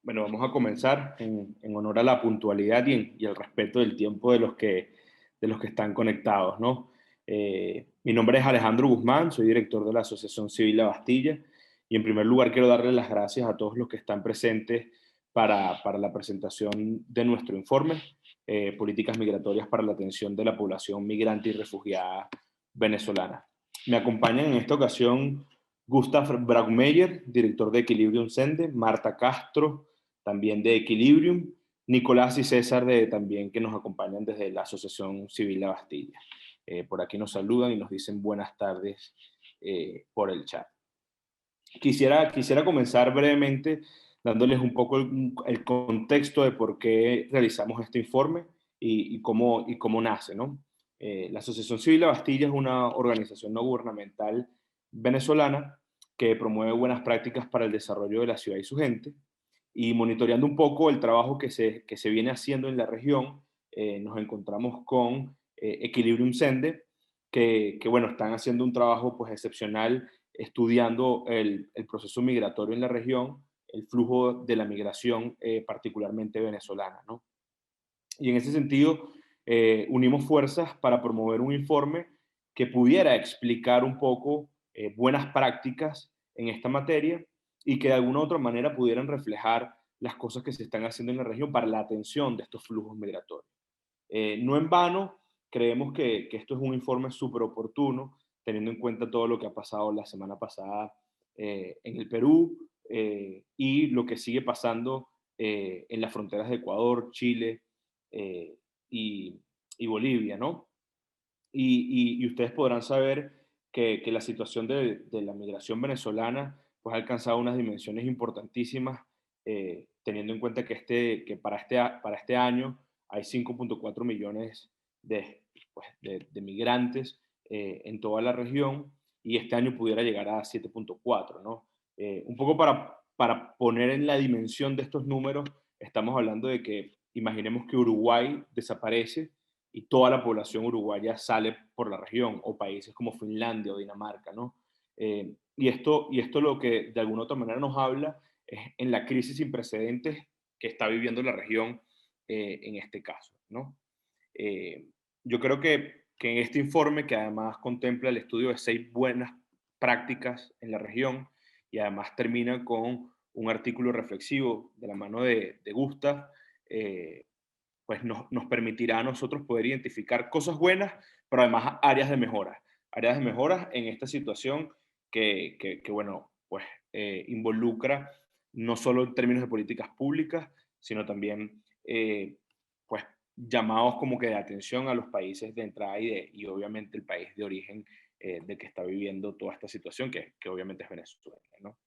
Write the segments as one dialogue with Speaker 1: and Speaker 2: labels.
Speaker 1: Bueno, vamos a comenzar en honor a la puntualidad y el respeto del tiempo de los que están conectados, ¿no? Mi nombre es Alejandro Guzmán, soy director de la Asociación Civil La Bastilla y en primer lugar quiero darle las gracias a todos los que están presentes para la presentación de nuestro informe, Políticas Migratorias para la Atención de la Población Migrante y Refugiada Venezolana. Me acompañan en esta ocasión Gustav Braugmeyer, director de Equilibrium Sende, Marta Castro, también de Equilibrium, Nicolás y César también que nos acompañan desde la Asociación Civil La Bastilla. Por aquí nos saludan y nos dicen buenas tardes por el chat. Quisiera comenzar brevemente dándoles un poco el contexto de por qué realizamos este informe y cómo nace, ¿no? La Asociación Civil La Bastilla es una organización no gubernamental venezolana que promueve buenas prácticas para el desarrollo de la ciudad y su gente, y monitoreando un poco el trabajo que se viene haciendo en la región, nos encontramos con Equilibrium Sende, bueno, están haciendo un trabajo pues excepcional estudiando el proceso migratorio en la región, el flujo de la migración, particularmente venezolana, ¿no? Y en ese sentido, unimos fuerzas para promover un informe que pudiera explicar un poco buenas prácticas en esta materia y que de alguna u otra manera pudieran reflejar las cosas que se están haciendo en la región para la atención de estos flujos migratorios. No en vano, creemos que esto es un informe súper oportuno, teniendo en cuenta todo lo que ha pasado la semana pasada en el Perú y lo que sigue pasando en las fronteras de Ecuador, Chile eh, y, y Bolivia, ¿no? Y ustedes podrán saber que la situación de la migración venezolana pues, ha alcanzado unas dimensiones importantísimas, teniendo en cuenta que para este año hay 5,4 millones de migrantes en toda la región y este año pudiera llegar a 7,4, ¿no? Un poco para poner en la dimensión de estos números, estamos hablando de que imaginemos que Uruguay desaparece y toda la población uruguaya sale por la región, o países como Finlandia o Dinamarca, ¿no? Y esto lo que de alguna otra manera nos habla es en la crisis sin precedentes que está viviendo la región en este caso, ¿no? Eh, yo creo que en este informe, que además contempla el estudio de 6 buenas prácticas en la región y además termina con un artículo reflexivo de la mano de Gustav, eh, pues nos permitirá a nosotros poder identificar cosas buenas, pero además áreas de mejoras en esta situación bueno, pues involucra no solo en términos de políticas públicas, sino también pues llamados como que de atención a los países de entrada y obviamente el país de origen de que está viviendo toda esta situación, que obviamente es Venezuela, ¿no?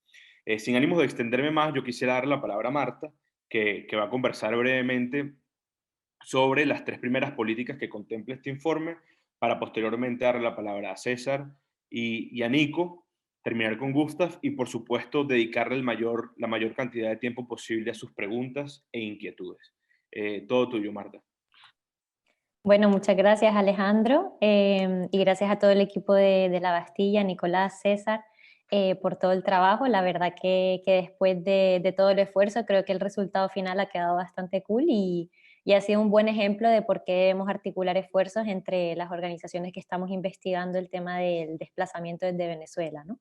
Speaker 1: Sin ánimos de extenderme más, yo quisiera dar la palabra a Marta, que va a conversar brevemente sobre las 3 primeras políticas que contempla este informe, para posteriormente darle la palabra a César y a Nico, terminar con Gustav y, por supuesto, dedicarle la mayor cantidad de tiempo posible a sus preguntas e inquietudes. Todo tuyo, Marta.
Speaker 2: Bueno, muchas gracias Alejandro y gracias a todo el equipo de La Bastilla, Nicolás, César, por todo el trabajo. La verdad que después de todo el esfuerzo creo que el resultado final ha quedado bastante cool y ha sido un buen ejemplo de por qué debemos articular esfuerzos entre las organizaciones que estamos investigando el tema del desplazamiento desde Venezuela, ¿no?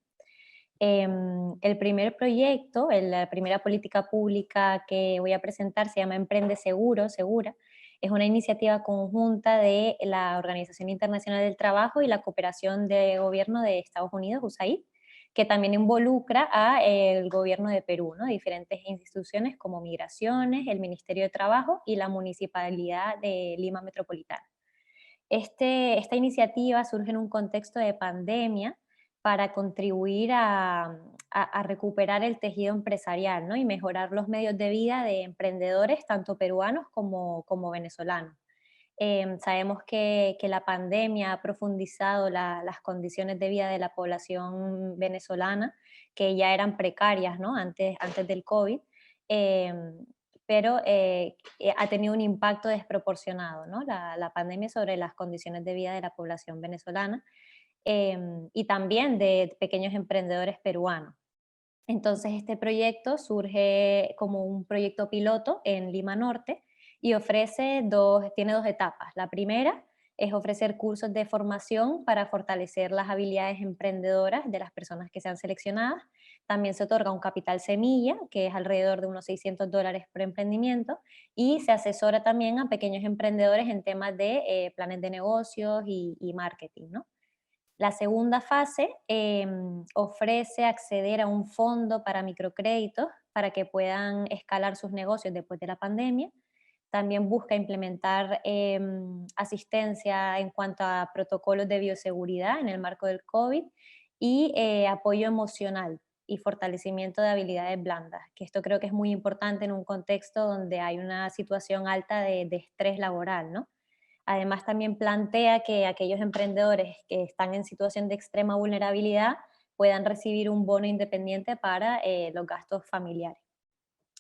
Speaker 2: El primer proyecto, la primera política pública que voy a presentar se llama Emprende Seguro, Segura. Es una iniciativa conjunta de la Organización Internacional del Trabajo y la Cooperación de Gobierno de Estados Unidos, USAID, que también involucra a el gobierno de Perú, ¿no? Diferentes instituciones como Migraciones, el Ministerio de Trabajo y la Municipalidad de Lima Metropolitana. Esta iniciativa surge en un contexto de pandemia para contribuir a recuperar el tejido empresarial, ¿no? Y mejorar los medios de vida de emprendedores, tanto peruanos como venezolanos. Sabemos que la pandemia ha profundizado las condiciones de vida de la población venezolana, que ya eran precarias, ¿no? Antes del COVID. em, pero ha tenido un impacto desproporcionado, ¿no? La pandemia sobre las condiciones de vida de la población venezolana y también de pequeños emprendedores peruanos. Entonces este proyecto surge como un proyecto piloto en Lima Norte y tiene dos etapas. La primera es ofrecer cursos de formación para fortalecer las habilidades emprendedoras de las personas que sean seleccionadas. También se otorga un capital semilla, que es alrededor de unos $600 por emprendimiento, y se asesora también a pequeños emprendedores en temas de planes de negocios y marketing, ¿no? La segunda fase ofrece acceder a un fondo para microcréditos para que puedan escalar sus negocios después de la pandemia. También busca implementar asistencia en cuanto a protocolos de bioseguridad en el marco del COVID y apoyo emocional y fortalecimiento de habilidades blandas, que esto creo que es muy importante en un contexto donde hay una situación alta de estrés laboral, ¿no? Además, también plantea que aquellos emprendedores que están en situación de extrema vulnerabilidad puedan recibir un bono independiente para los gastos familiares.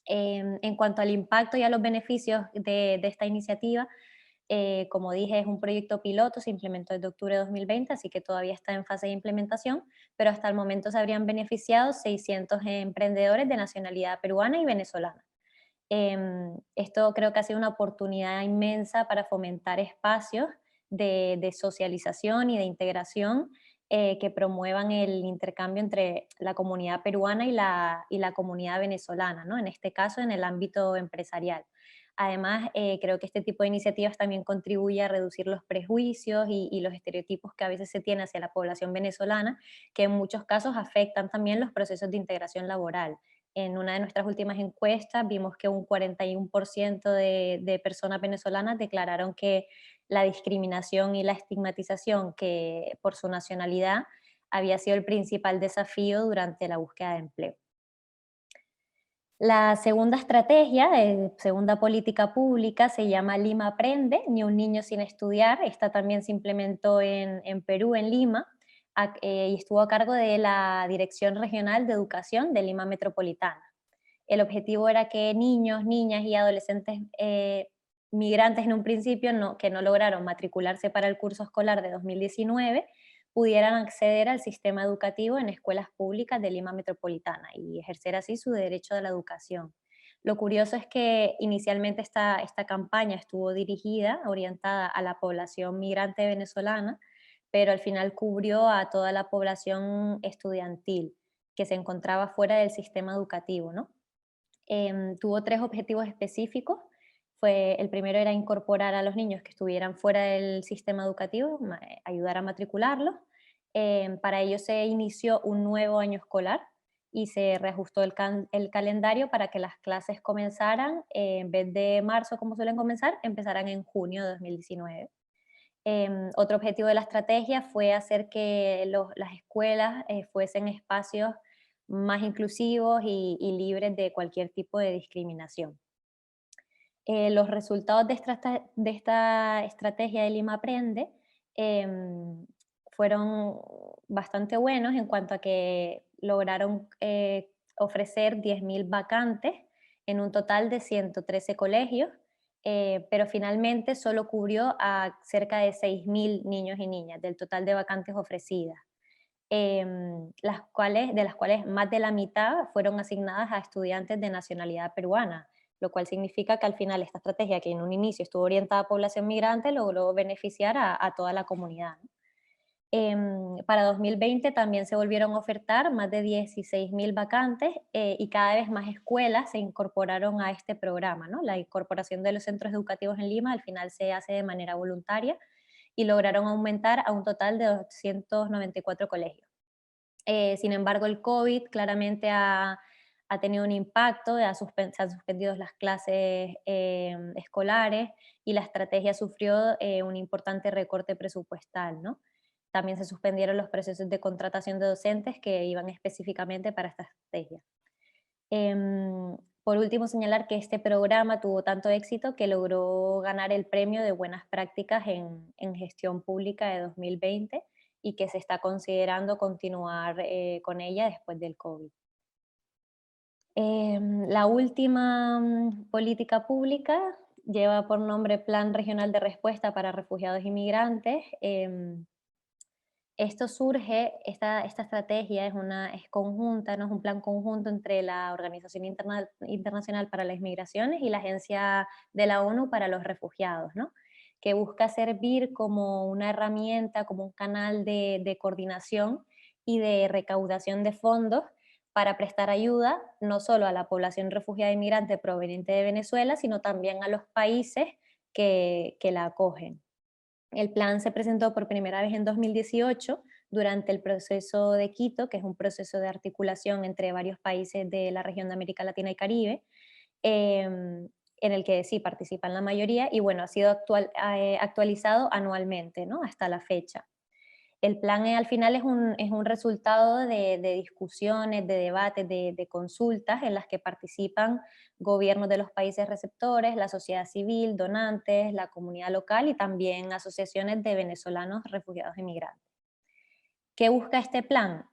Speaker 2: En cuanto al impacto y a los beneficios de esta iniciativa, como dije, es un proyecto piloto, se implementó desde octubre de 2020, así que todavía está en fase de implementación, pero hasta el momento se habrían beneficiado 600 emprendedores de nacionalidad peruana y venezolana. Esto creo que ha sido una oportunidad inmensa para fomentar espacios de socialización y de integración que promuevan el intercambio entre la comunidad peruana y la comunidad venezolana, ¿no? En este caso, en el ámbito empresarial. Además, creo que este tipo de iniciativas también contribuye a reducir los prejuicios y los estereotipos que a veces se tiene hacia la población venezolana, que en muchos casos afectan también los procesos de integración laboral. En una de nuestras últimas encuestas vimos que un 41% de personas venezolanas declararon que la discriminación y la estigmatización que por su nacionalidad había sido el principal desafío durante la búsqueda de empleo. La segunda estrategia, segunda política pública, se llama Lima Aprende, ni un niño sin estudiar. Esta también se implementó en Perú, en Lima, y estuvo a cargo de la Dirección Regional de Educación de Lima Metropolitana. El objetivo era que niños, niñas y adolescentes migrantes en un principio que no lograron matricularse para el curso escolar de 2019 pudieran acceder al sistema educativo en escuelas públicas de Lima Metropolitana y ejercer así su derecho a la educación. Lo curioso es que inicialmente esta campaña estuvo dirigida, orientada a la población migrante venezolana, pero al final cubrió a toda la población estudiantil que se encontraba fuera del sistema educativo, ¿no? Tuvo tres objetivos específicos. El primero era incorporar a los niños que estuvieran fuera del sistema educativo, ayudar a matricularlos. Para ello se inició un nuevo año escolar y se reajustó el calendario para que las clases comenzaran, en vez de marzo como suelen comenzar, empezaran en junio de 2019. Otro objetivo de la estrategia fue hacer que las escuelas fuesen espacios más inclusivos y libres de cualquier tipo de discriminación. Los resultados de esta estrategia de Lima Aprende em, fueron bastante buenos en cuanto a que lograron ofrecer 10.000 vacantes en un total de 113 colegios, pero finalmente solo cubrió a cerca de 6.000 niños y niñas del total de vacantes ofrecidas, de las cuales más de la mitad fueron asignadas a estudiantes de nacionalidad peruana, lo cual significa que al final esta estrategia, que en un inicio estuvo orientada a población migrante, logró beneficiar a toda la comunidad, ¿no? Para 2020 también se volvieron a ofertar más de 16.000 vacantes y cada vez más escuelas se incorporaron a este programa, ¿no? La incorporación de los centros educativos en Lima al final se hace de manera voluntaria y lograron aumentar a un total de 294 colegios. Sin embargo, el COVID claramente ha tenido un impacto, se han suspendido las clases escolares y la estrategia sufrió un importante recorte presupuestal, ¿no? También se suspendieron los procesos de contratación de docentes que iban específicamente para esta estrategia. Por último, señalar que este programa tuvo tanto éxito que logró ganar el premio de buenas prácticas en gestión pública de 2020 y que se está considerando continuar con ella después del COVID. La última política pública lleva por nombre Plan Regional de Respuesta para Refugiados y Migrantes. Esto surge, esta estrategia es conjunta, ¿no? Es un plan conjunto entre la Organización Internacional para las Migraciones y la Agencia de la ONU para los Refugiados, ¿no? Que busca servir como una herramienta, como un canal de coordinación y de recaudación de fondos para prestar ayuda no solo a la población refugiada e inmigrante proveniente de Venezuela, sino también a los países que la acogen. El plan se presentó por primera vez en 2018 durante el proceso de Quito, que es un proceso de articulación entre varios países de la región de América Latina y Caribe, en el que sí participan la mayoría y bueno, ha sido actualizado anualmente, ¿no? Hasta la fecha. El plan al final es un resultado de discusiones, de debates, de consultas en las que participan gobiernos de los países receptores, la sociedad civil, donantes, la comunidad local y también asociaciones de venezolanos refugiados e inmigrantes. ¿Qué busca este plan?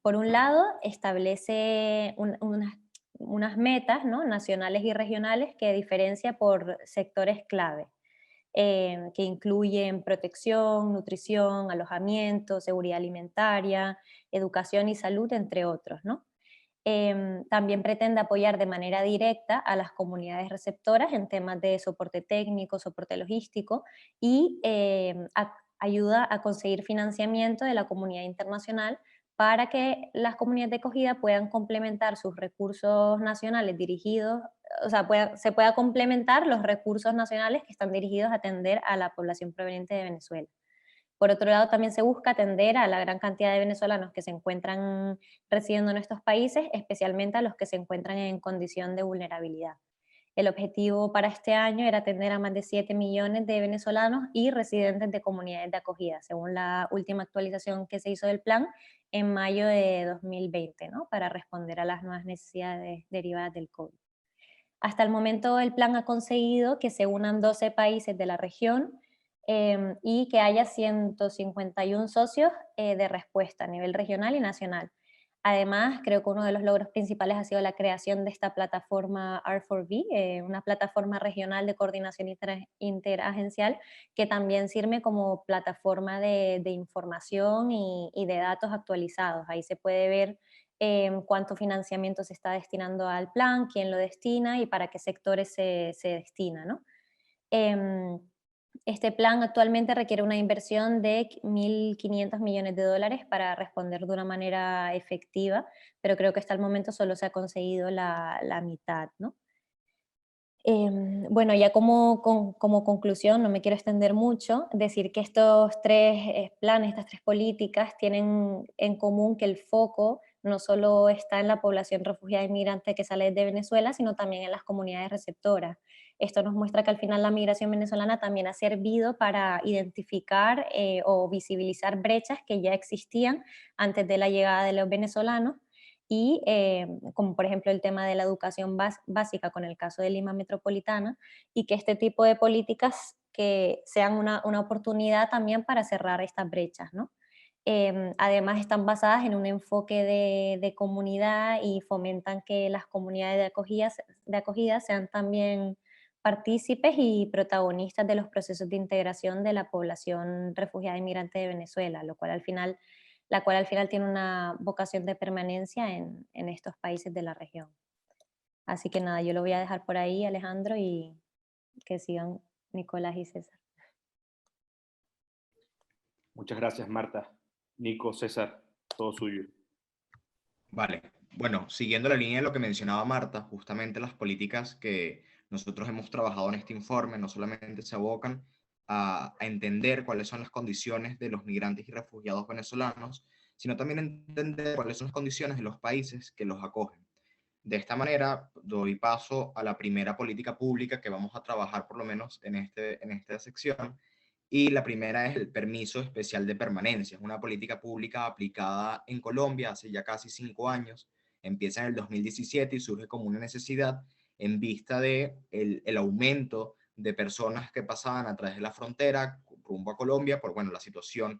Speaker 2: Por un lado, establece unas metas, ¿no?, nacionales y regionales que diferencia por sectores clave, que incluyen protección, nutrición, alojamiento, seguridad alimentaria, educación y salud, entre otros, ¿no? También pretende apoyar de manera directa a las comunidades receptoras en temas de soporte técnico, soporte logístico y ayuda a conseguir financiamiento de la comunidad internacional para que las comunidades de acogida puedan complementar sus recursos nacionales dirigidos, o sea, se pueda complementar los recursos nacionales que están dirigidos a atender a la población proveniente de Venezuela. Por otro lado, también se busca atender a la gran cantidad de venezolanos que se encuentran residiendo en estos países, especialmente a los que se encuentran en condición de vulnerabilidad. El objetivo para este año era atender a más de 7 millones de venezolanos y residentes de comunidades de acogida, según la última actualización que se hizo del plan en mayo de 2020, ¿no?, para responder a las nuevas necesidades derivadas del COVID. Hasta el momento el plan ha conseguido que se unan 12 países de la región y que haya 151 socios de respuesta a nivel regional y nacional. Además, creo que uno de los logros principales ha sido la creación de esta plataforma R4V, una plataforma regional de coordinación interagencial que también sirve como plataforma de información y de datos actualizados. Ahí se puede ver cuánto financiamiento se está destinando al plan, quién lo destina y para qué sectores se destina, ¿no? Em, este plan actualmente requiere una inversión de 1.500 millones de dólares para responder de una manera efectiva, pero creo que hasta el momento solo se ha conseguido la mitad, ¿no? Bueno, ya como conclusión, no me quiero extender mucho, decir que estos tres planes, estas tres políticas tienen en común que el foco no solo está en la población refugiada e inmigrante que sale de Venezuela, sino también en las comunidades receptoras. Esto nos muestra que al final la migración venezolana también ha servido para identificar o visibilizar brechas que ya existían antes de la llegada de los venezolanos y como por ejemplo el tema de la educación básica con el caso de Lima Metropolitana, y que este tipo de políticas que sean una oportunidad también para cerrar estas brechas, ¿no? Además están basadas en un enfoque de comunidad y fomentan que las comunidades de acogida sean también partícipes y protagonistas de los procesos de integración de la población refugiada e inmigrante de Venezuela, la cual al final tiene una vocación de permanencia en estos países de la región. Así que nada, yo lo voy a dejar por ahí, Alejandro, y que sigan Nicolás y César.
Speaker 1: Muchas gracias, Marta. Nico, César, todo suyo.
Speaker 3: Vale, bueno, siguiendo la línea de lo que mencionaba Marta, justamente las políticas que nosotros hemos trabajado en este informe no solamente se abocan a entender cuáles son las condiciones de los migrantes y refugiados venezolanos, sino también entender cuáles son las condiciones de los países que los acogen. De esta manera, doy paso a la primera política pública que vamos a trabajar por lo menos en esta sección, y la primera es el permiso especial de permanencia. Es una política pública aplicada en Colombia hace ya casi 5 años. Empieza en el 2017 y surge como una necesidad en vista de el aumento de personas que pasaban a través de la frontera rumbo a Colombia por, bueno, la situación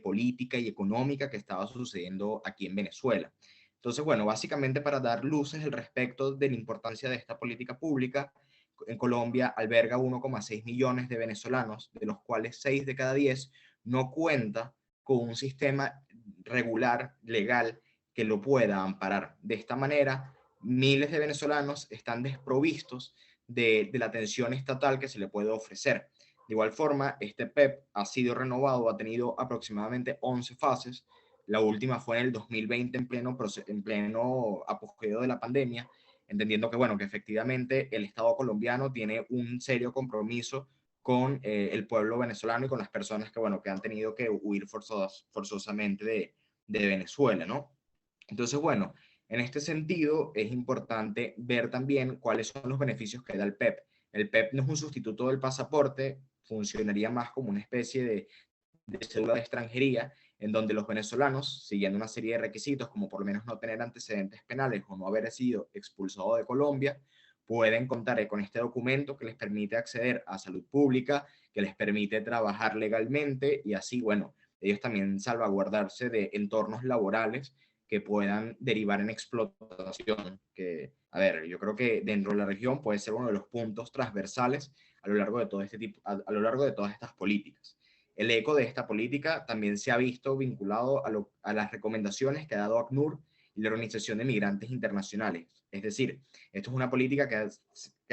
Speaker 3: política y económica que estaba sucediendo aquí en Venezuela. Entonces, bueno, básicamente para dar luces al respecto de la importancia de esta política pública, en Colombia alberga 1,6 millones de venezolanos, de los cuales 6 de cada 10 no cuenta con un sistema regular, legal, que lo pueda amparar. De esta manera, miles de venezolanos están desprovistos de la atención estatal que se le puede ofrecer. De igual forma, este PEP ha sido renovado, ha tenido aproximadamente 11 fases. La última fue en el 2020, en pleno apogeo de la pandemia, entendiendo que, bueno, que efectivamente el Estado colombiano tiene un serio compromiso con el pueblo venezolano y con las personas que, bueno, que han tenido que huir forzosamente de Venezuela, ¿no? Entonces, bueno, en este sentido es importante ver también cuáles son los beneficios que da el PEP. El PEP no es un sustituto del pasaporte, funcionaría más como una especie de cédula de extranjería, en donde los venezolanos, siguiendo una serie de requisitos, como por lo menos no tener antecedentes penales o no haber sido expulsado de Colombia, pueden contar con este documento que les permite acceder a salud pública, que les permite trabajar legalmente y así, bueno, ellos también salvaguardarse de entornos laborales que puedan derivar en explotación, que, a ver, yo creo que dentro de la región puede ser uno de los puntos transversales a lo largo de todo este tipo, a lo largo de todas estas políticas. El eco de esta política también se ha visto vinculado a las recomendaciones que ha dado ACNUR y la Organización de Migrantes Internacionales. Es decir, esto es una política que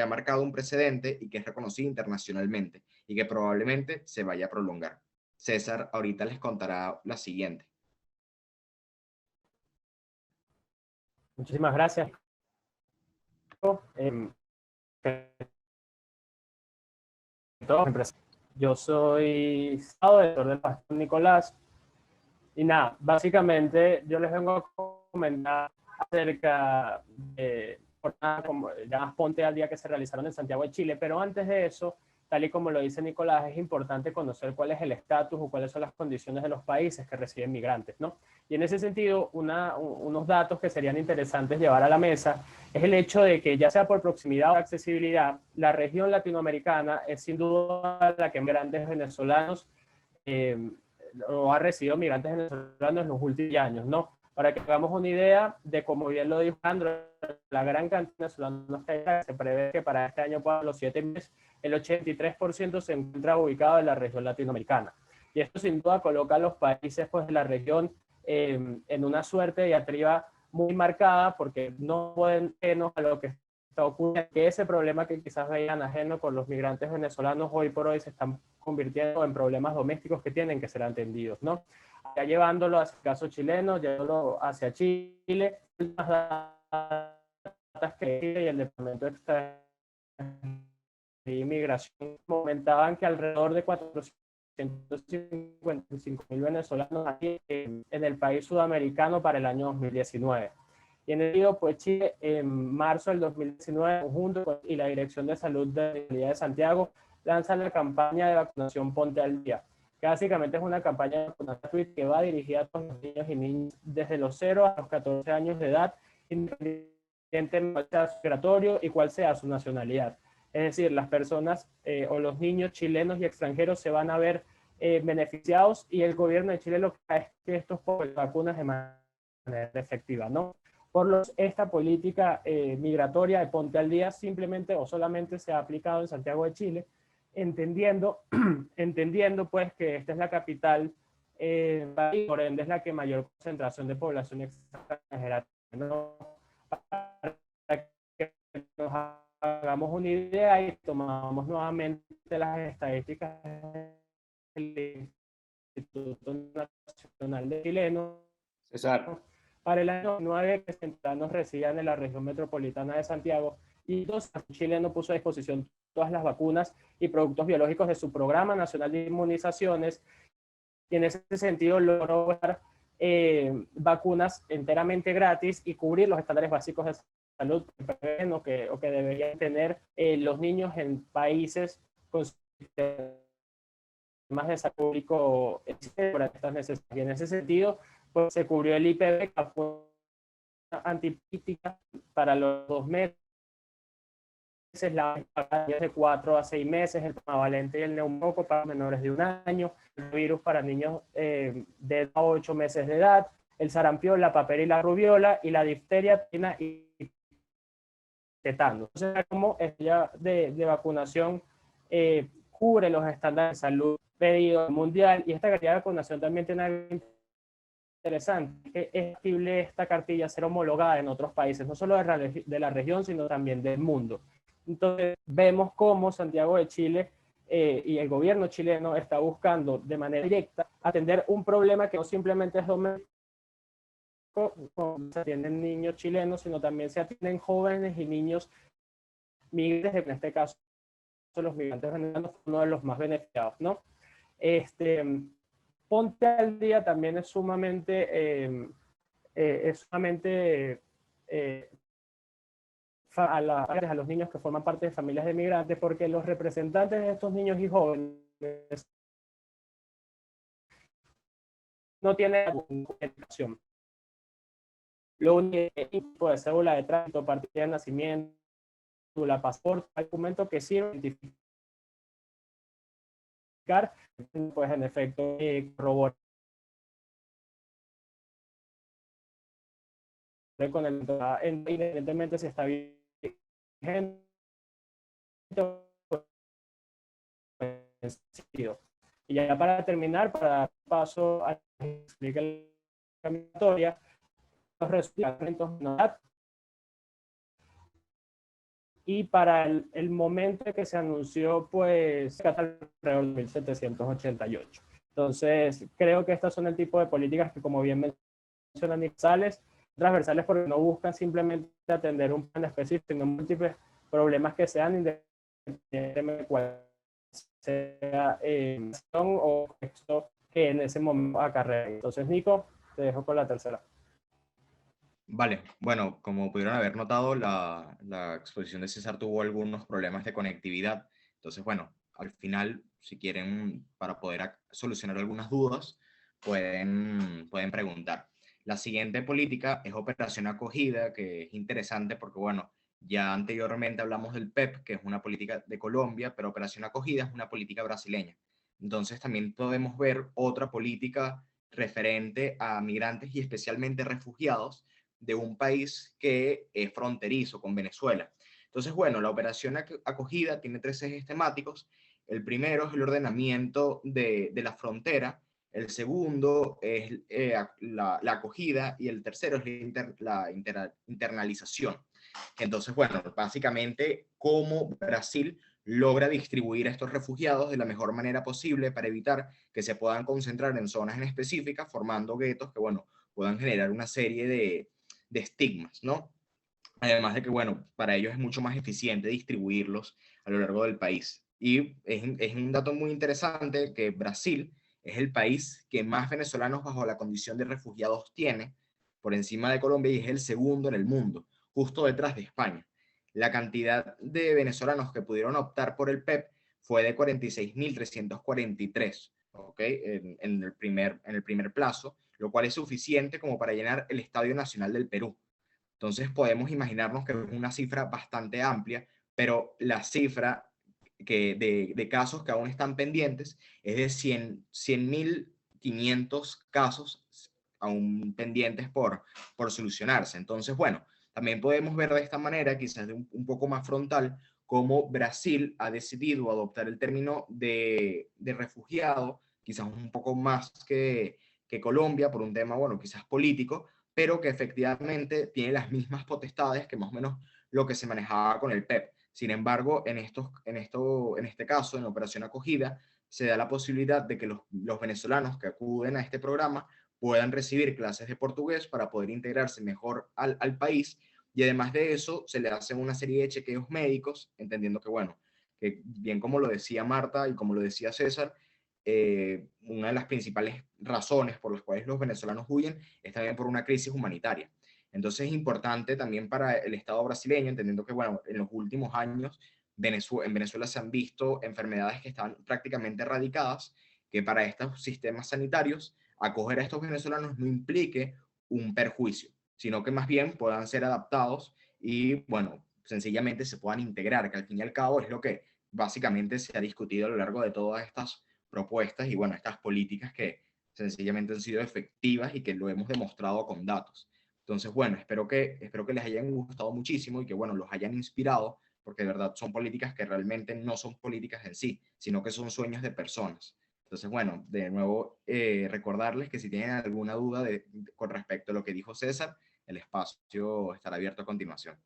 Speaker 3: ha marcado un precedente y que es reconocida internacionalmente y que probablemente se vaya a prolongar. César ahorita les contará la siguiente.
Speaker 4: Muchísimas gracias. Yo soy director del Pastor Nicolás y nada, básicamente yo les vengo a comentar acerca de jornadas como llamadas Ponte al Día que se realizaron en Santiago de Chile, pero antes de eso, tal y como lo dice Nicolás, es importante conocer cuál es el estatus o cuáles son las condiciones de los países que reciben migrantes, ¿no? Y en ese sentido, unos datos que serían interesantes llevar a la mesa es el hecho de que, ya sea por proximidad o accesibilidad, la región latinoamericana es sin duda la que migrantes venezolanos o ha recibido migrantes venezolanos en los últimos años, ¿no? Para que hagamos una idea de, como bien lo dijo Andrew, la gran cantidad de venezolanos que hay, se prevé que para este año, para los 7 meses, el 83% se encuentra ubicado en la región latinoamericana. Y esto sin duda coloca a los países pues, de la región en una suerte de diatriba muy marcada, porque no pueden vernos a lo que está ocurriendo, que ese problema que quizás veían ajeno con los migrantes venezolanos, hoy por hoy se están convirtiendo en problemas domésticos que tienen que ser atendidos, ¿no? Ya llevándolo hacia el caso chileno, llevándolo hacia Chile, las datas que y el Departamento de Inmigración comentaban que alrededor de 455.000 venezolanos en el país sudamericano para el año 2019. Y en el sentido, pues Chile, en marzo del 2019, junto y la Dirección de Salud de la Universidad de Santiago, lanza la campaña de vacunación Ponte al Día, que básicamente es una campaña de vacunación que va dirigida a todos los niños y niñas desde los 0 a los 14 años de edad, independientemente de cuál sea su migratorio y cuál sea su nacionalidad. Es decir, las personas o los niños chilenos y extranjeros se van a ver beneficiados, y el gobierno de Chile lo que hace es que estos vacunas de manera efectiva, ¿no? Esta política migratoria de Ponte al Día simplemente o solamente se ha aplicado en Santiago de Chile, entendiendo pues que esta es la capital, por ende es la que mayor concentración de población extranjera, ¿no? Para que nos hagamos una idea y tomamos nuevamente las estadísticas del Instituto Nacional de Chileno.
Speaker 1: César.
Speaker 4: Para el año 9, que ciudadanos residían en la región metropolitana de Santiago, y el chileno puso a disposición todas las vacunas y productos biológicos de su Programa Nacional de Inmunizaciones, y en ese sentido logró vacunas enteramente gratis y cubrir los estándares básicos de salud que deberían tener los niños en países con sistemas de salud público para estas necesidades. Y en ese sentido, pues se cubrió el IPV, que fue antipítica para los 2 meses, la de 4 a 6 meses, el pentavalente y el neumococo para menores de 1 año, el virus para niños de 8 meses de edad, el sarampión, la papera y la rubiola, y la difteria, y tetano. Entonces, como ella de vacunación cubre los estándares de salud pedido mundial, y esta cartilla de vacunación también tiene algo interesante, que es posible esta cartilla ser homologada en otros países, no solo de la región, sino también del mundo. Entonces vemos cómo Santiago de Chile y el gobierno chileno está buscando de manera directa atender un problema que no simplemente es doméstico, como se atienden niños chilenos, sino también se atienden jóvenes y niños migrantes, en este caso los migrantes venezolanos, uno de los más beneficiados, ¿no? Ponte al día también es sumamente a los niños que forman parte de familias de migrantes, porque los representantes de estos niños y jóvenes no tienen educación. Lo único tipo de cédula de tránsito, partida de nacimiento, la pasaporte, documento que sirve para identificar, pues en efecto corroborar con el independientemente si está vigente o vencido. Y ya para terminar, para dar paso a explicar la caminatoria, los resultados y para el momento que se anunció, pues, alrededor de 1788. Entonces, creo que estas son el tipo de políticas que, como bien mencionan, transversales porque no buscan simplemente atender un plan específico, sino múltiples problemas que sean independientemente de cuál sea o texto que en ese momento acarrea. Entonces, Nico, te dejo con la tercera.
Speaker 3: Vale, bueno, como pudieron haber notado, la exposición de César tuvo algunos problemas de conectividad. Entonces, bueno, al final, si quieren, para poder solucionar algunas dudas, pueden preguntar. La siguiente política es operación acogida, que es interesante porque, bueno, ya anteriormente hablamos del PEP, que es una política de Colombia, pero operación acogida es una política brasileña. Entonces, también podemos ver otra política referente a migrantes y especialmente refugiados de un país que es fronterizo con Venezuela. Entonces, bueno, la operación acogida tiene tres ejes temáticos. El primero es el ordenamiento de la frontera, el segundo es la acogida y el tercero es la internalización. Entonces, bueno, básicamente cómo Brasil logra distribuir a estos refugiados de la mejor manera posible para evitar que se puedan concentrar en zonas en específicas, formando guetos que, bueno, puedan generar una serie de estigmas, ¿no? Además de que, bueno, para ellos es mucho más eficiente distribuirlos a lo largo del país. Y es un dato muy interesante que Brasil es el país que más venezolanos bajo la condición de refugiados tiene, por encima de Colombia, y es el segundo en el mundo, justo detrás de España. La cantidad de venezolanos que pudieron optar por el PEP fue de 46.343, ¿ok? En el primer plazo, lo cual es suficiente como para llenar el Estadio Nacional del Perú. Entonces podemos imaginarnos que es una cifra bastante amplia, pero la cifra de casos que aún están pendientes es de 100.500 casos aún pendientes por solucionarse. Entonces, bueno, también podemos ver de esta manera, quizás de un poco más frontal, cómo Brasil ha decidido adoptar el término de refugiado, quizás un poco más que Colombia, por un tema, bueno, quizás político, pero que efectivamente tiene las mismas potestades que más o menos lo que se manejaba con el PEP. Sin embargo, en este caso, en la operación acogida, se da la posibilidad de que los venezolanos que acuden a este programa puedan recibir clases de portugués para poder integrarse mejor al país, y además de eso se le hacen una serie de chequeos médicos, entendiendo que, bueno, que bien como lo decía Marta y como lo decía César, una de las principales razones por las cuales los venezolanos huyen es también por una crisis humanitaria. Entonces es importante también para el Estado brasileño, entendiendo que, bueno, en los últimos años en Venezuela se han visto enfermedades que están prácticamente erradicadas, que para estos sistemas sanitarios acoger a estos venezolanos no implique un perjuicio, sino que más bien puedan ser adaptados y, bueno, sencillamente se puedan integrar, que al fin y al cabo es lo que básicamente se ha discutido a lo largo de todas estas propuestas y, bueno, estas políticas que sencillamente han sido efectivas y que lo hemos demostrado con datos. Entonces, bueno, espero que les hayan gustado muchísimo y que, bueno, los hayan inspirado, porque de verdad son políticas que realmente no son políticas en sí, sino que son sueños de personas. Entonces, bueno, de nuevo, recordarles que si tienen alguna duda con respecto a lo que dijo César, el espacio estará abierto a continuación.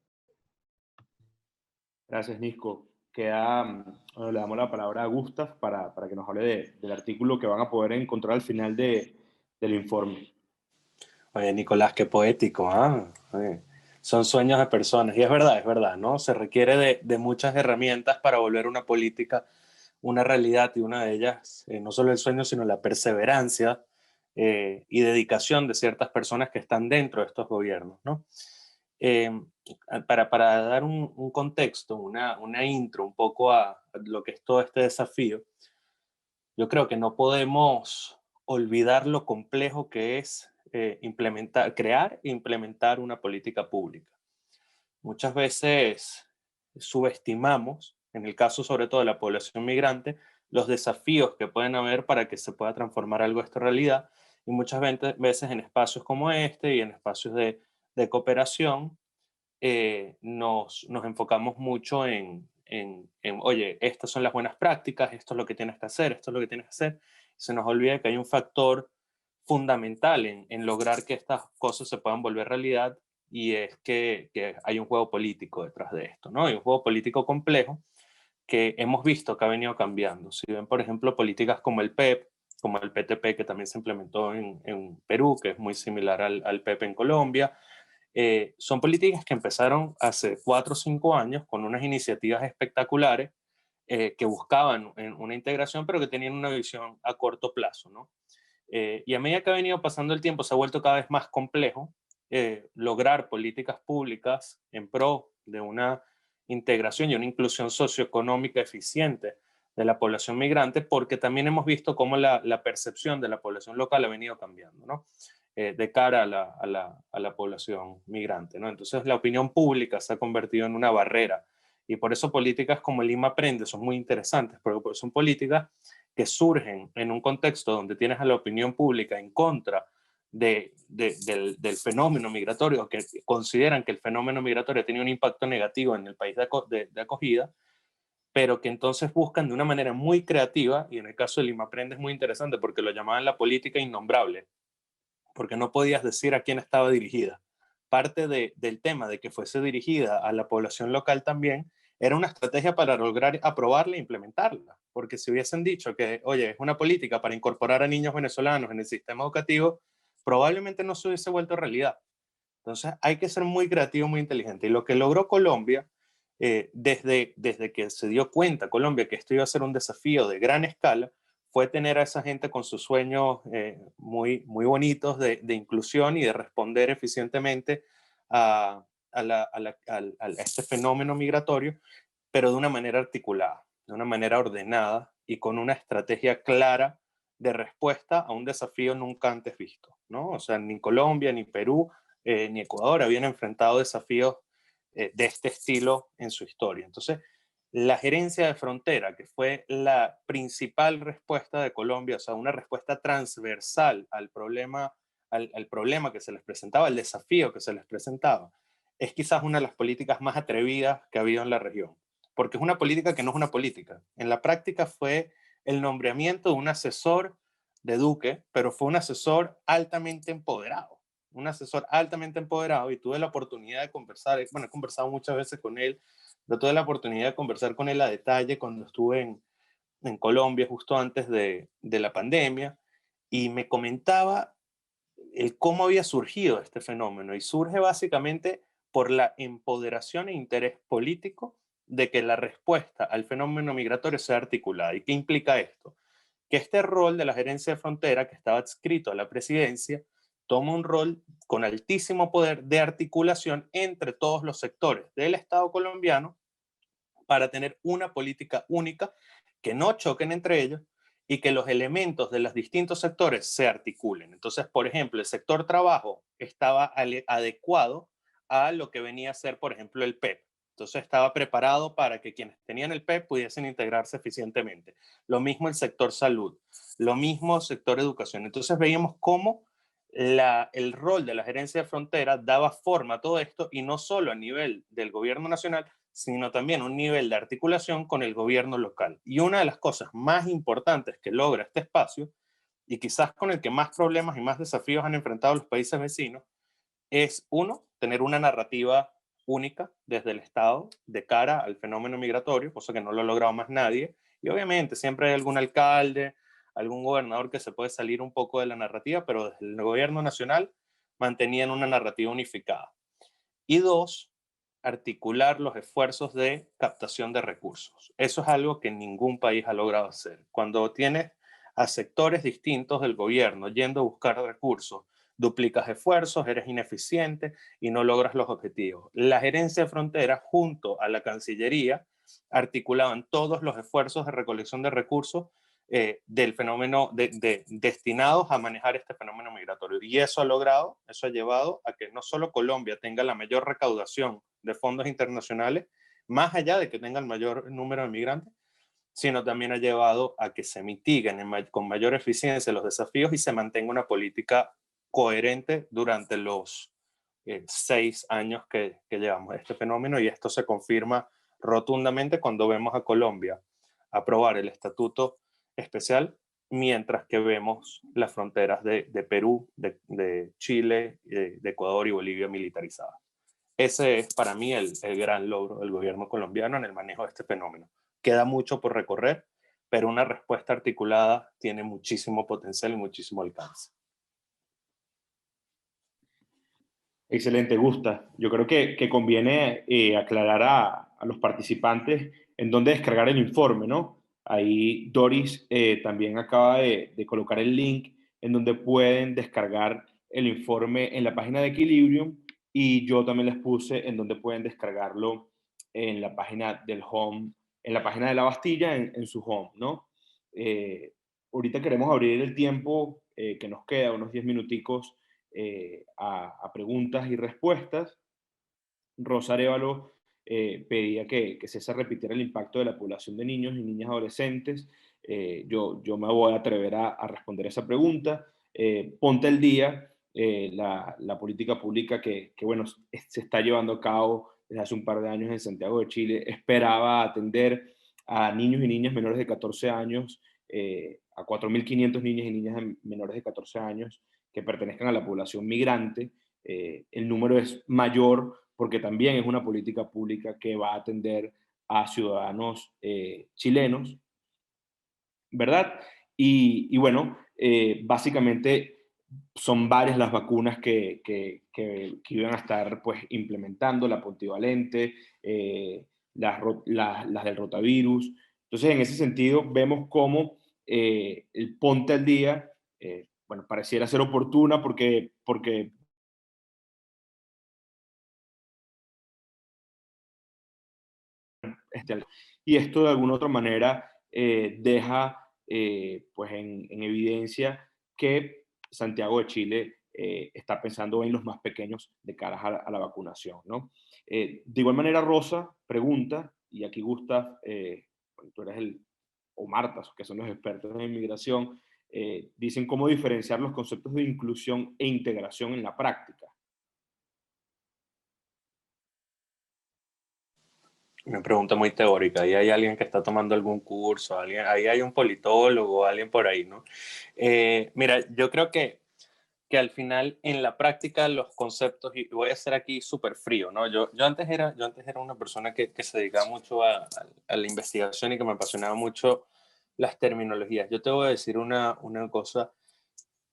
Speaker 1: Gracias, Nico. Bueno, le damos la palabra a Gustav para que nos hable del artículo que van a poder encontrar al final del informe.
Speaker 5: Oye, Nicolás, qué poético, ¿ah? Oye, son sueños de personas. Y es verdad, ¿no? Se requiere de muchas herramientas para volver una política una realidad, y una de ellas, no solo el sueño, sino la perseverancia y dedicación de ciertas personas que están dentro de estos gobiernos, ¿no? Eh, para dar un contexto, una intro un poco a lo que es todo este desafío, yo creo que no podemos olvidar lo complejo que es crear e implementar una política pública. Muchas veces subestimamos, en el caso sobre todo de la población migrante, los desafíos que pueden haber para que se pueda transformar algo de esta realidad, y muchas veces en espacios como este y en espacios de cooperación nos enfocamos mucho oye, estas son las buenas prácticas, esto es lo que tienes que hacer, esto es lo que tienes que hacer. Se nos olvida que hay un factor fundamental en lograr que estas cosas se puedan volver realidad, y es que hay un juego político detrás de esto, ¿no? Hay un juego político complejo que hemos visto que ha venido cambiando. Si ven, por ejemplo, políticas como el PEP, como el PTP, que también se implementó en Perú, que es muy similar al PEP en Colombia, son políticas que empezaron hace 4 o 5 años con unas iniciativas espectaculares que buscaban una integración, pero que tenían una visión a corto plazo, ¿no? Y a medida que ha venido pasando el tiempo, se ha vuelto cada vez más complejo lograr políticas públicas en pro de una integración y una inclusión socioeconómica eficiente de la población migrante, porque también hemos visto cómo la percepción de la población local ha venido cambiando, ¿no? De cara a la población migrante, ¿no? Entonces la opinión pública se ha convertido en una barrera, y por eso políticas como el Lima Aprende son muy interesantes, porque son políticas que surgen en un contexto donde tienes a la opinión pública en contra del fenómeno migratorio, que consideran que el fenómeno migratorio tiene un impacto negativo en el país de acogida, pero que entonces buscan de una manera muy creativa, y en el caso de Lima Aprende es muy interesante porque lo llamaban la política innombrable, porque no podías decir a quién estaba dirigida. Parte del tema de que fuese dirigida a la población local también era una estrategia para lograr aprobarla e implementarla, porque si hubiesen dicho que, oye, es una política para incorporar a niños venezolanos en el sistema educativo, probablemente no se hubiese vuelto realidad. Entonces hay que ser muy creativo, muy inteligente. Y lo que logró Colombia, desde que se dio cuenta Colombia que esto iba a ser un desafío de gran escala, fue tener a esa gente con sus sueños muy, muy bonitos de inclusión y de responder eficientemente a este fenómeno migratorio, pero de una manera articulada, de una manera ordenada y con una estrategia clara de respuesta a un desafío nunca antes visto, ¿no? O sea, ni Colombia, ni Perú, ni Ecuador habían enfrentado desafíos de este estilo en su historia. Entonces, la gerencia de frontera, que fue la principal respuesta de Colombia, o sea, una respuesta transversal al problema que se les presentaba, al desafío que se les presentaba, es quizás una de las políticas más atrevidas que ha habido en la región, porque es una política que no es una política. En la práctica fue el nombramiento de un asesor de Duque, pero fue un asesor altamente empoderado, y tuve la oportunidad de conversar, bueno, he conversado muchas veces con él, pero tuve la oportunidad de conversar con él a detalle cuando estuve en Colombia justo antes de la pandemia, y me comentaba el cómo había surgido este fenómeno, y surge básicamente por la empoderación e interés político de que la respuesta al fenómeno migratorio sea articulada. ¿Y qué implica esto? Que este rol de la gerencia de frontera, que estaba adscrito a la presidencia, toma un rol con altísimo poder de articulación entre todos los sectores del Estado colombiano para tener una política única, que no choquen entre ellos y que los elementos de los distintos sectores se articulen. Entonces, por ejemplo, el sector trabajo estaba adecuado a lo que venía a ser, por ejemplo, el PEP. Entonces estaba preparado para que quienes tenían el PEP pudiesen integrarse eficientemente. Lo mismo el sector salud, lo mismo el sector educación. Entonces veíamos cómo el rol de la gerencia de frontera daba forma a todo esto, y no solo a nivel del gobierno nacional, sino también un nivel de articulación con el gobierno local. Y una de las cosas más importantes que logra este espacio, y quizás con el que más problemas y más desafíos han enfrentado los países vecinos, es, uno, tener una narrativa única desde el Estado de cara al fenómeno migratorio, cosa que no lo ha logrado más nadie. Y obviamente siempre hay algún alcalde, algún gobernador que se puede salir un poco de la narrativa, pero desde el gobierno nacional mantenían una narrativa unificada. Y dos, articular los esfuerzos de captación de recursos. Eso es algo que ningún país ha logrado hacer. Cuando tienes a sectores distintos del gobierno yendo a buscar recursos, duplicas esfuerzos, eres ineficiente y no logras los objetivos. La gerencia de fronteras junto a la Cancillería articulaban todos los esfuerzos de recolección de recursos del fenómeno destinados a manejar este fenómeno migratorio. Y eso ha llevado a que no solo Colombia tenga la mayor recaudación de fondos internacionales, más allá de que tenga el mayor número de migrantes, sino también ha llevado a que se mitiguen con mayor eficiencia los desafíos y se mantenga una política coherente durante los 6 años que llevamos este fenómeno, y esto se confirma rotundamente cuando vemos a Colombia aprobar el estatuto especial, mientras que vemos las fronteras de Perú, de Chile, de Ecuador y Bolivia militarizadas. Ese es para mí el gran logro del gobierno colombiano en el manejo de este fenómeno. Queda mucho por recorrer, pero una respuesta articulada tiene muchísimo potencial y muchísimo alcance.
Speaker 1: Excelente, Gusta. Yo creo que conviene aclarar a los participantes en dónde descargar el informe, ¿no? Ahí Doris también acaba de colocar el link en donde pueden descargar el informe en la página de Equilibrium, y yo también les puse en donde pueden descargarlo en la página del home, en la página de La Bastilla, en su home, ¿no? Ahorita queremos abrir el tiempo que nos queda, unos 10 minuticos, a preguntas y respuestas. Rosa Arévalo pedía que César repitiera el impacto de la población de niños y niñas adolescentes. Yo me voy a atrever a responder esa pregunta. Ponte al día la política pública que, bueno, se está llevando a cabo desde hace un par de años en Santiago de Chile. Esperaba atender a niños y niñas menores de 14 años, a 4.500 niños y niñas menores de 14 años que pertenezcan a la población migrante. El número es mayor porque también es una política pública que va a atender a ciudadanos chilenos, ¿verdad? Y bueno, básicamente son varias las vacunas que iban a estar pues implementando, la pentavalente, las del rotavirus. Entonces, en ese sentido, vemos cómo el ponte al día, bueno, pareciera ser oportuna porque y esto de alguna otra manera deja pues en evidencia que Santiago de Chile está pensando en los más pequeños de cara a la vacunación, ¿no? De igual manera, Rosa pregunta, y aquí Gustav, tú eres o Marta, que son los expertos en inmigración, dicen cómo diferenciar los conceptos de inclusión e integración en la práctica.
Speaker 5: Una pregunta muy teórica. Ahí hay alguien que está tomando algún curso, ahí hay un politólogo, alguien por ahí, ¿no? Mira, yo creo que al final en la práctica los conceptos, y voy a ser aquí súper frío, ¿no? Yo antes era una persona que se dedicaba mucho a la investigación y que me apasionaba mucho las terminologías. Yo te voy a decir una cosa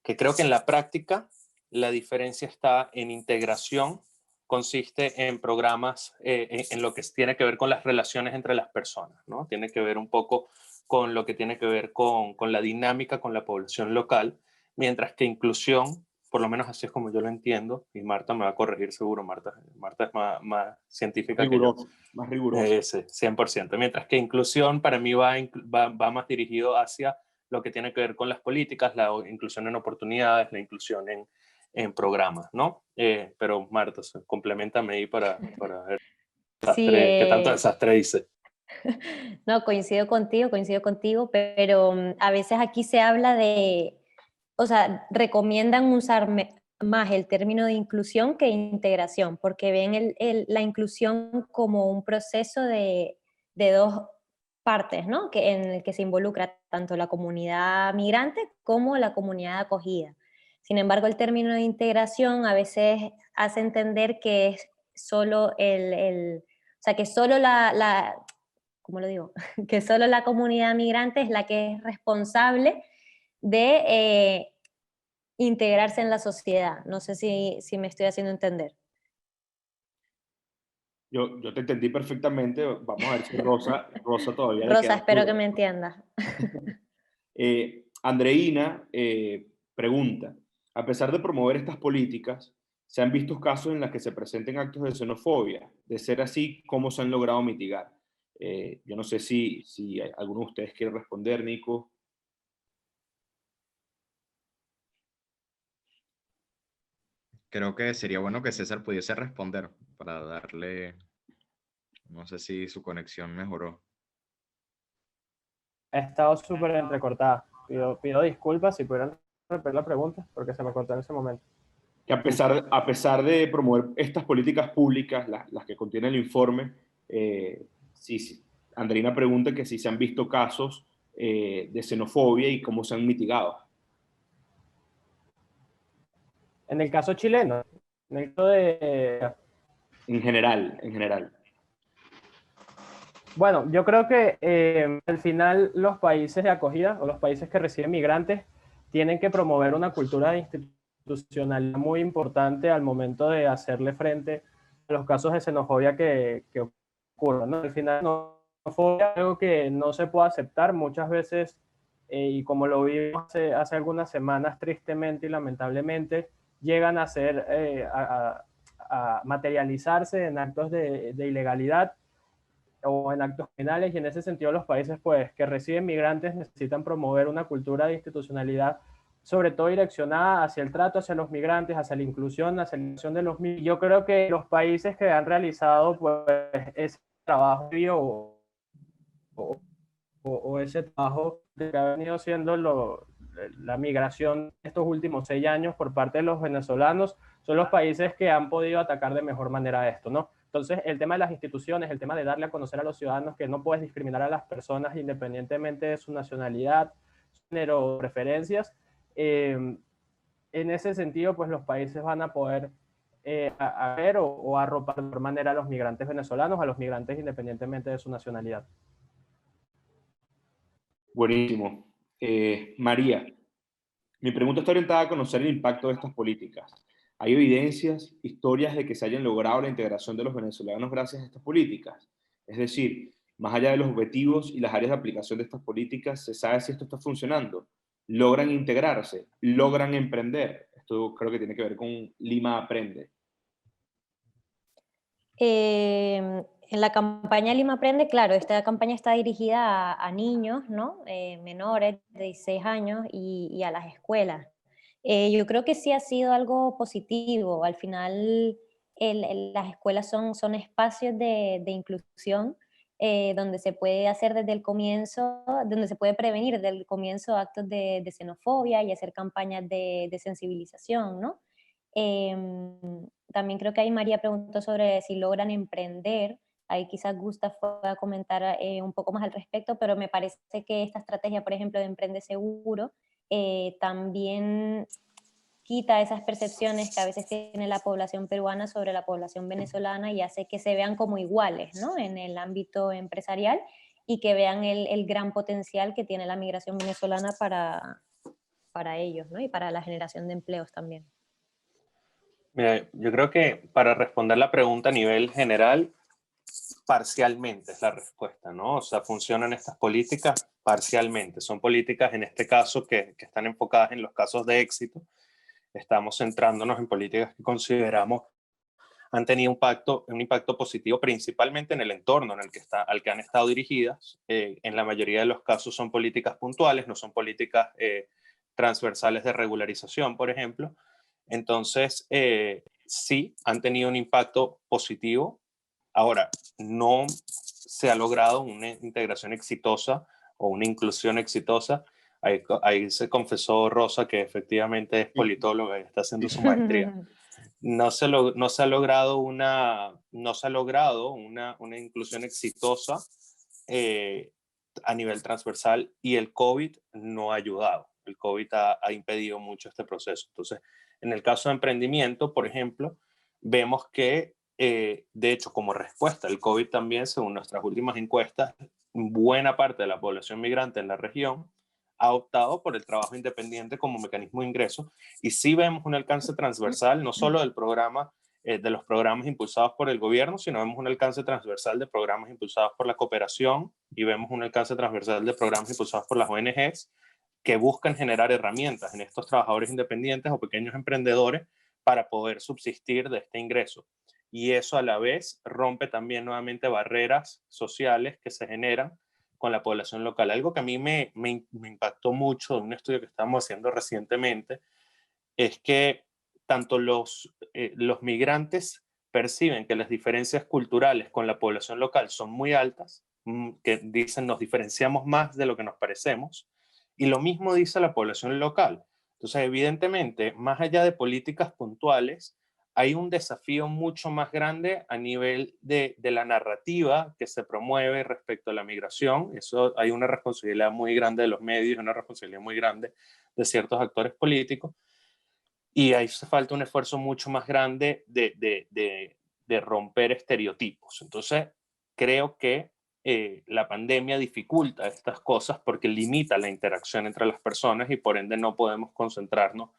Speaker 5: que creo que en la práctica la diferencia está en integración, consiste en programas, en lo que tiene que ver con las relaciones entre las personas, ¿no? Tiene que ver un poco con lo que tiene que ver con la dinámica con la población local, mientras que inclusión, por lo menos así es como yo lo entiendo, y Marta me va a corregir seguro, Marta es más científica
Speaker 1: riguroso,
Speaker 5: que yo.
Speaker 1: Más riguroso.
Speaker 5: Sí, 100%. Mientras que inclusión para mí va más dirigido hacia lo que tiene que ver con las políticas, la inclusión en oportunidades, la inclusión en programas, ¿no? Pero Marta, complementame ahí para ver
Speaker 2: Sí,
Speaker 5: qué tanto desastre dice.
Speaker 2: No, coincido contigo, pero a veces aquí se habla de, o sea, recomiendan usar más el término de inclusión que integración, porque ven la inclusión como un proceso de dos partes, ¿no? En el que se involucra tanto la comunidad migrante como la comunidad acogida. Sin embargo, el término de integración a veces hace entender que es solo o sea, que solo ¿cómo lo digo? Que solo la comunidad migrante es la que es responsable de integrarse en la sociedad. No sé si me estoy haciendo entender.
Speaker 1: Yo te entendí perfectamente. Vamos a ver si Rosa todavía le
Speaker 2: Rosa,
Speaker 1: queda
Speaker 2: espero que
Speaker 1: duda.
Speaker 2: me entiendas.
Speaker 1: Andreina pregunta, a pesar de promover estas políticas, ¿se han visto casos en los que se presenten actos de xenofobia? De ser así, ¿cómo se han logrado mitigar? Yo no sé si alguno de ustedes quiere responder, Nico.
Speaker 3: Creo que sería bueno que César pudiese responder para darle, no sé si su conexión mejoró.
Speaker 4: Ha estado súper entrecortada. Pido disculpas si pudieran repetir la pregunta, porque se me cortó en ese momento.
Speaker 1: Que a pesar de promover estas políticas públicas, las que contiene el informe, sí, Andreina pregunta que si se han visto casos de xenofobia y cómo se han mitigado.
Speaker 4: En el caso chileno, en el caso de...
Speaker 1: En general, en general.
Speaker 4: Bueno, yo creo que al final los países de acogida o los países que reciben migrantes tienen que promover una cultura institucional muy importante al momento de hacerle frente a los casos de xenofobia que ocurren, ¿no? Al final, xenofobia es algo que no se puede aceptar muchas veces, y como lo vimos hace algunas semanas, tristemente y lamentablemente, llegan a ser, a materializarse en actos de ilegalidad o en actos penales, y en ese sentido los países pues, que reciben migrantes necesitan promover una cultura de institucionalidad, sobre todo direccionada hacia el trato hacia los migrantes, hacia la inclusión, hacia la inclusión de los migrantes. Yo creo que los países que han realizado pues, ese trabajo o ese trabajo que ha venido siendo la migración estos últimos 6 años por parte de los venezolanos, son los países que han podido atacar de mejor manera esto, ¿no? Entonces, el tema de las instituciones, el tema de darle a conocer a los ciudadanos que no puedes discriminar a las personas independientemente de su nacionalidad, su género o preferencias, en ese sentido, pues los países van a poder a ver o arropar de mejor manera a los migrantes venezolanos, a los migrantes independientemente de su nacionalidad.
Speaker 1: Buenísimo. María, mi pregunta está orientada a conocer el impacto de estas políticas. ¿Hay evidencias, historias de que se hayan logrado la integración de los venezolanos gracias a estas políticas? Es decir, más allá de los objetivos y las áreas de aplicación de estas políticas, ¿se sabe si esto está funcionando? ¿Logran integrarse? ¿Logran emprender? Esto creo que tiene que ver con Lima Aprende.
Speaker 2: En la campaña Lima Aprende, claro, esta campaña está dirigida a niños, ¿no? Menores de 16 años y a las escuelas. Yo creo que sí ha sido algo positivo. Al final, las escuelas son espacios de inclusión, donde se puede hacer desde el comienzo, donde se puede prevenir desde el comienzo actos de xenofobia y hacer campañas de sensibilización, ¿no? También creo que ahí María preguntó sobre si logran emprender. Ahí quizás Gustav pueda comentar un poco más al respecto, pero me parece que esta estrategia, por ejemplo, de Emprende Seguro, también quita esas percepciones que a veces tiene la población peruana sobre la población venezolana y hace que se vean como iguales, ¿no? En el ámbito empresarial, y que vean el gran potencial que tiene la migración venezolana para ellos, ¿no? Y para la generación de empleos también.
Speaker 5: Mira, yo creo que para responder la pregunta a nivel general, parcialmente es la respuesta, ¿no? O sea, funcionan estas políticas parcialmente. Son políticas, en este caso, que están enfocadas en los casos de éxito. Estamos centrándonos en políticas que consideramos han tenido un impacto positivo principalmente en el entorno en el que al que han estado dirigidas. En la mayoría de los casos son políticas puntuales, no son políticas transversales de regularización, por ejemplo. Entonces, sí, han tenido un impacto positivo. Ahora, no se ha logrado una integración exitosa o una inclusión exitosa Ahí se confesó Rosa que efectivamente es politóloga y está haciendo su maestría. No se ha logrado una inclusión exitosa a nivel transversal, y el COVID no ha ayudado. El COVID ha impedido mucho este proceso. Entonces, en el caso de emprendimiento, por ejemplo, vemos que, de hecho, como respuesta al COVID también, según nuestras últimas encuestas, buena parte de la población migrante en la región ha optado por el trabajo independiente como mecanismo de ingreso, y sí vemos un alcance transversal, no solo del programa, de los programas impulsados por el gobierno, sino vemos un alcance transversal de programas impulsados por la cooperación, y vemos un alcance transversal de programas impulsados por las ONGs que buscan generar herramientas en estos trabajadores independientes o pequeños emprendedores para poder subsistir de este ingreso. Y eso a la vez rompe también nuevamente barreras sociales que se generan con la población local. Algo que a mí me impactó mucho de un estudio que estamos haciendo recientemente es que tanto los migrantes perciben que las diferencias culturales con la población local son muy altas, que dicen nos diferenciamos más de lo que nos parecemos, y lo mismo dice la población local. Entonces, evidentemente, más allá de políticas puntuales, hay un desafío mucho más grande a nivel de la narrativa que se promueve respecto a la migración. Eso, hay una responsabilidad muy grande de los medios, una responsabilidad muy grande de ciertos actores políticos, y ahí hace falta un esfuerzo mucho más grande de romper estereotipos. Entonces, creo que la pandemia dificulta estas cosas porque limita la interacción entre las personas, y por ende no podemos concentrarnos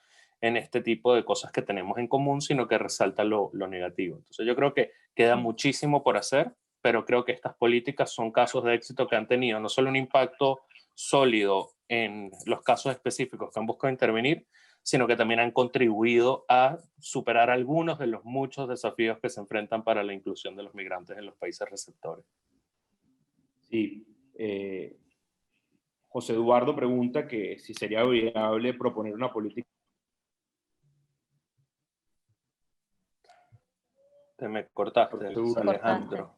Speaker 5: en este tipo de cosas que tenemos en común, sino que resalta lo negativo. Entonces, yo creo que queda muchísimo por hacer, pero creo que estas políticas son casos de éxito que han tenido no solo un impacto sólido en los casos específicos que han buscado intervenir, sino que también han contribuido a superar algunos de los muchos desafíos que se enfrentan para la inclusión de los migrantes en los países receptores.
Speaker 1: Sí. José Eduardo pregunta que si sería viable proponer una política.
Speaker 5: Te me cortaste, Alejandro.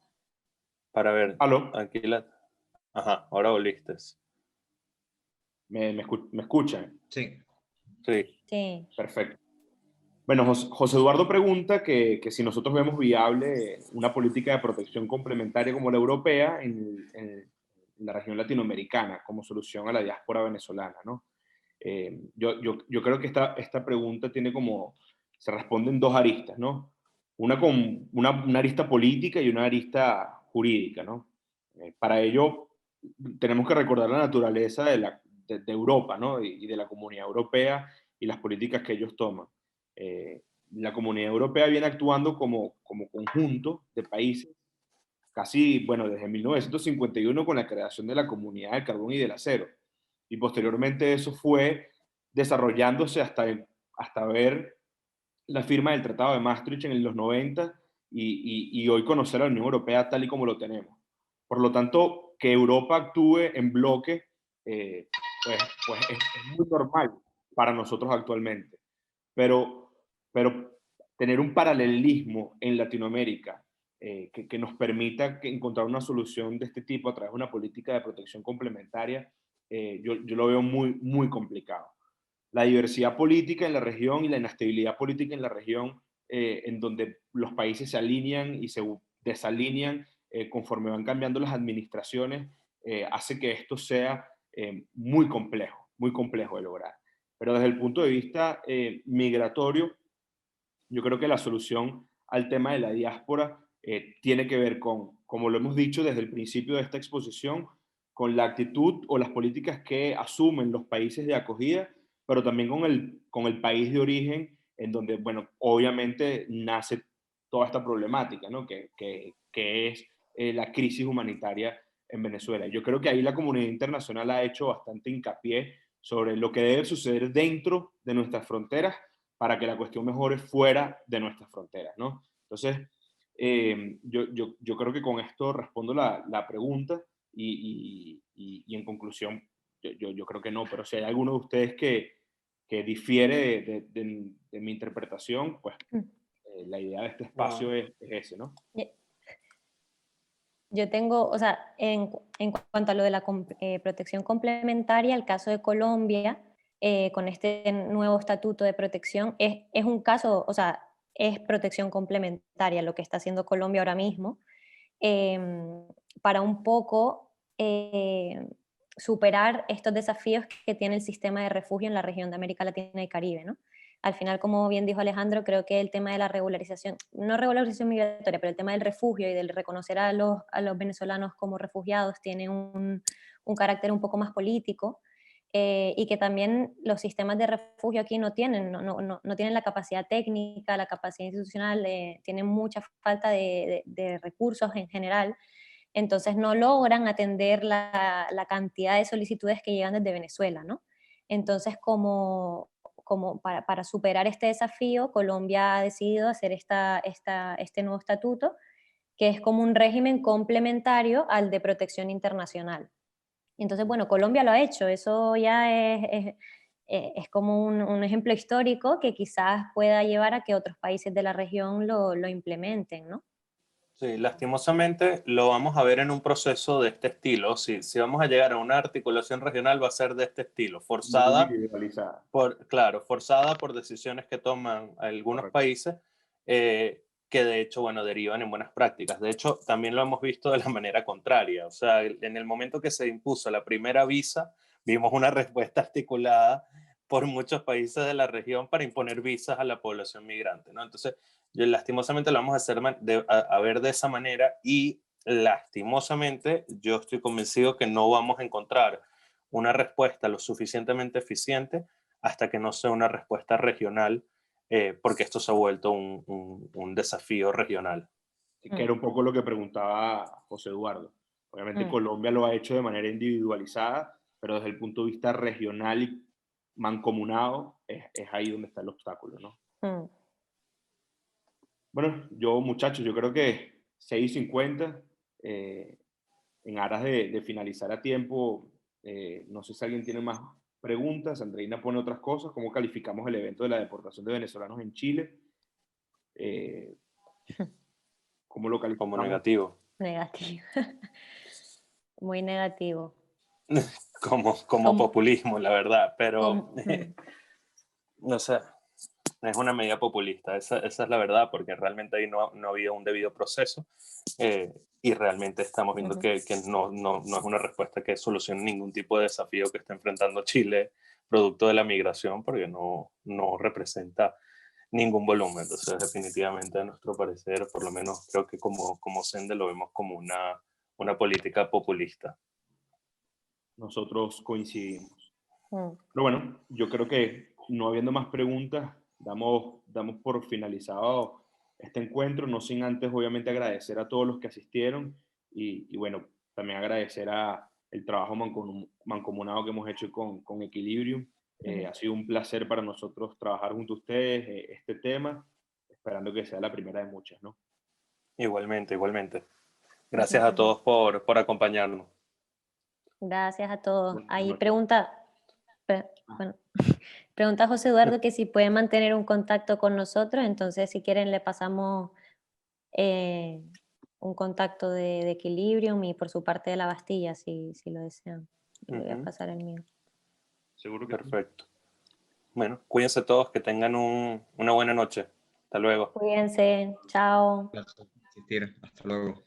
Speaker 5: Para ver,
Speaker 1: ¿Aló?
Speaker 5: aquí Ajá, ahora volviste.
Speaker 1: ¿Me escuchan?
Speaker 3: Sí.
Speaker 2: Sí.
Speaker 1: Perfecto. Bueno, José Eduardo pregunta que si nosotros vemos viable una política de protección complementaria como la europea en la región latinoamericana como solución a la diáspora venezolana, ¿no? Yo creo que esta pregunta tiene se responde en dos aristas, ¿no? Una arista política y una arista jurídica, ¿no? Para ello tenemos que recordar la naturaleza de Europa, ¿no? Y de la Comunidad Europea y las políticas que ellos toman. La Comunidad Europea viene actuando como conjunto de países casi, bueno, desde 1951 con la creación de la Comunidad del Carbón y del Acero. Y posteriormente eso fue desarrollándose hasta ver la firma del Tratado de Maastricht en los 90 y hoy conocer a la Unión Europea tal y como lo tenemos. Por lo tanto, que Europa actúe en bloque, pues es muy normal para nosotros actualmente. Pero tener un paralelismo en Latinoamérica que nos permita encontrar una solución de este tipo a través de una política de protección complementaria, yo lo veo muy, muy complicado. La diversidad política en la región y la inestabilidad política en la región, en donde los países se alinean y se desalinean conforme van cambiando las administraciones, hace que esto sea muy complejo de lograr. Pero desde el punto de vista migratorio, yo creo que la solución al tema de la diáspora tiene que ver con, como lo hemos dicho desde el principio de esta exposición, con la actitud o las políticas que asumen los países de acogida, pero también con el país de origen, en donde, bueno, obviamente nace toda esta problemática, ¿no? que es la crisis humanitaria en Venezuela. Yo creo que ahí la comunidad internacional ha hecho bastante hincapié sobre lo que debe suceder dentro de nuestras fronteras para que la cuestión mejore fuera de nuestras fronteras, ¿no? Entonces, yo creo que con esto respondo la pregunta y en conclusión, yo creo que no, pero si hay alguno de ustedes que difiere de mi interpretación, pues la idea de este espacio es ese, ¿no?
Speaker 2: Yo tengo, o sea, en cuanto a lo de la protección complementaria, el caso de Colombia, con este nuevo estatuto de protección, es un caso, o sea, es protección complementaria lo que está haciendo Colombia ahora mismo, para un poco superar estos desafíos que tiene el sistema de refugio en la región de América Latina y Caribe, ¿no? Al final, como bien dijo Alejandro, creo que el tema de la regularización, no regularización migratoria, pero el tema del refugio y del reconocer a los venezolanos como refugiados tiene un carácter un poco más político, y que también los sistemas de refugio aquí no tienen, no tienen la capacidad técnica, la capacidad institucional, tienen mucha falta de recursos en general, entonces no logran atender la cantidad de solicitudes que llegan desde Venezuela, ¿no? Entonces, como para superar este desafío, Colombia ha decidido hacer este nuevo estatuto, que es como un régimen complementario al de protección internacional. Entonces, bueno, Colombia lo ha hecho, eso ya es como un ejemplo histórico que quizás pueda llevar a que otros países de la región lo implementen, ¿no?
Speaker 5: Sí, lastimosamente lo vamos a ver en un proceso de este estilo. Si vamos a llegar a una articulación regional, va a ser de este estilo,
Speaker 1: Muy
Speaker 5: forzada
Speaker 1: individualizada.
Speaker 5: claro, forzada por decisiones que toman algunos
Speaker 1: Correcto.
Speaker 5: países, que de hecho, bueno, derivan en buenas prácticas. De hecho, también lo hemos visto de la manera contraria. O sea, en el momento que se impuso la primera visa, vimos una respuesta articulada por muchos países de la región para imponer visas a la población migrante, ¿no? Entonces, lastimosamente lo vamos a hacer a ver de esa manera, y lastimosamente yo estoy convencido que no vamos a encontrar una respuesta lo suficientemente eficiente hasta que no sea una respuesta regional, porque esto se ha vuelto un desafío regional.
Speaker 1: Que era un poco lo que preguntaba José Eduardo. Obviamente
Speaker 2: Mm.
Speaker 1: Colombia lo ha hecho de manera individualizada, pero desde el punto de vista regional y mancomunado es ahí donde está el obstáculo, ¿no?
Speaker 2: Mm.
Speaker 1: Bueno, muchachos, yo creo que 6:50, en aras de finalizar a tiempo, no sé si alguien tiene más preguntas. Andreina pone otras cosas. ¿Cómo calificamos el evento de la deportación de venezolanos en Chile? Eh, ¿Cómo lo
Speaker 5: Como
Speaker 1: calificamos?
Speaker 5: negativo.
Speaker 2: Negativo. Muy negativo.
Speaker 5: Como
Speaker 2: Como-
Speaker 5: populismo, la verdad, pero
Speaker 2: mm.
Speaker 5: no sé, es una medida populista, esa es la verdad, porque realmente ahí no ha habido un debido proceso, y realmente estamos viendo
Speaker 2: Ujú.
Speaker 5: que no es una respuesta que solucione ningún tipo de desafío que está enfrentando Chile producto de la migración, porque no representa ningún volumen. Entonces, definitivamente, a nuestro parecer, por lo menos creo que como Sende lo vemos como una política populista.
Speaker 1: Nosotros coincidimos.
Speaker 2: Mm.
Speaker 1: Pero bueno, yo creo que no habiendo más preguntas, damos por finalizado este encuentro, no sin antes obviamente agradecer a todos los que asistieron y bueno, también agradecer el trabajo mancomunado que hemos hecho con Equilibrium.
Speaker 2: Ujú.
Speaker 1: Ha sido un placer para nosotros trabajar junto a ustedes este tema, esperando que sea la primera de muchas, ¿no?
Speaker 5: Igualmente, igualmente. Gracias a
Speaker 2: Ujú.
Speaker 5: todos por acompañarnos.
Speaker 2: Gracias a todos.
Speaker 1: Buenas
Speaker 2: Ahí
Speaker 1: noches.
Speaker 2: bueno, pregunta José Eduardo que si puede mantener un contacto con nosotros, entonces si quieren le pasamos eh, un contacto de Equilibrium y por su parte de la Bastilla, si lo desean. Le voy a
Speaker 5: Ujú,
Speaker 2: pasar el mío.
Speaker 1: Seguro que sí.
Speaker 5: perfecto. Bueno, cuídense todos, que tengan una buena noche. Hasta luego.
Speaker 2: Cuídense, chao.
Speaker 3: Gracias por asistir. Hasta luego.